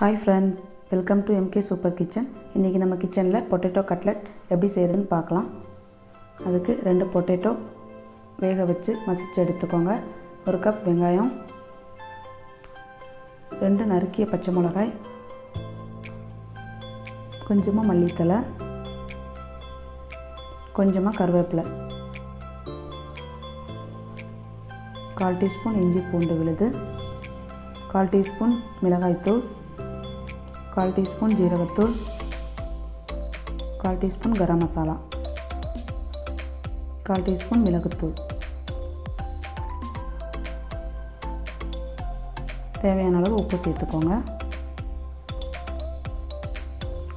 Hi friends, welcome to MK Super Kitchen. இன்றைக்கி நம்ம கிச்சனில் பொட்டேட்டோ கட்லெட் எப்படி செய்கிறதுன்னு பார்க்கலாம். அதுக்கு 2 பொட்டேட்டோ வேக வச்சு மசிச்சு எடுத்துக்கோங்க. 1 கப் வெங்காயம், 2 நறுக்கிய பச்சை மிளகாய், கொஞ்சமாக மல்லித்தலை, கொஞ்சமாக கருவேப்பிலை, 1/4 டீஸ்பூன் இஞ்சி பூண்டு விழுது, 1/4 டீஸ்பூன் மிளகாய்த்தூள், 1/4 டீஸ்பூன் ஜீரகத்தூள், 1/4 டீஸ்பூன் கரம் மசாலா, 1/4 டீஸ்பூன் மிளகுத்தூள், தேவையான அளவு உப்பு சேர்த்துக்கோங்க.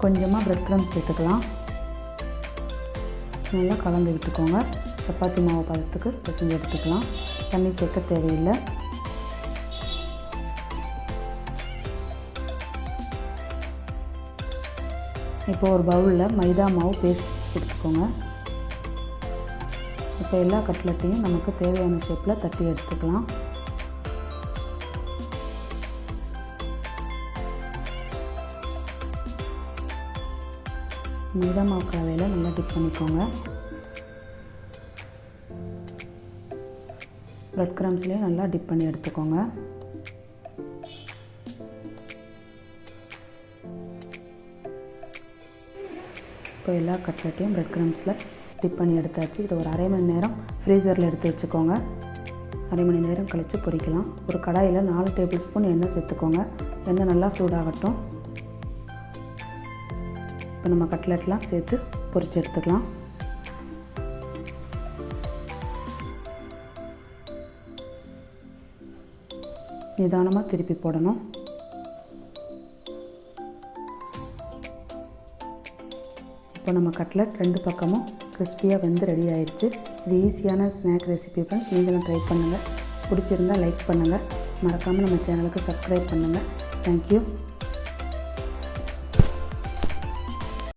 கொஞ்சமாக பிரெட் க்ரம்ஸ் சேர்த்துக்கலாம். நல்லா கலந்து விட்டுக்கோங்க. சப்பாத்தி மாவு பதத்துக்கு பிசைஞ்சு எடுத்துக்கலாம். தண்ணி சேர்க்க தேவையில்லை. இப்போ ஒரு பவுலில் மைதா மாவு பேஸ்ட் எடுத்துக்கோங்க. இப்போ எல்லா கட்லெட்டையும் நமக்கு தேவையான ஷேப்பில் தட்டி எடுத்துக்கலாம். மைதா மாவு கலவையில் நல்லா டிப் பண்ணிக்கோங்க. பிரெட் க்ரம்ஸ்லேயும் நல்லா டிப் பண்ணி எடுத்துக்கோங்க. இப்போ எல்லா கட்லெட்டையும் பிரெட் க்ரம்ஸில் டிப் பண்ணி எடுத்தாச்சு. இது ஒரு அரை மணி நேரம் ஃப்ரீசரில் எடுத்து வச்சுக்கோங்க. அரை மணி நேரம் கழித்து பொரிக்கலாம். ஒரு கடாயில் 4 டேபிள் ஸ்பூன் எண்ணெய் சேர்த்துக்கோங்க. எண்ணெய் நல்லா சூடாகட்டும். இப்போ நம்ம கட்லெட்லாம் சேர்த்து பொரித்து எடுத்துக்கலாம். நிதானமாக திருப்பி போடணும். இப்போ நம்ம கட்லெட் 2 பக்கமும் கிறிஸ்பியாக வெந்து ரெடி ஆயிடுச்சு. இது ஈஸியான ஸ்நாக் ரெசிபி ஃப்ரெண்ட்ஸ். நீங்களும் ட்ரை பண்ணுங்கள். பிடிச்சிருந்தால் லைக் பண்ணுங்கள். மறக்காமல் நம்ம சேனலுக்கு சப்ஸ்கிரைப் பண்ணுங்கள். தேங்க்யூ.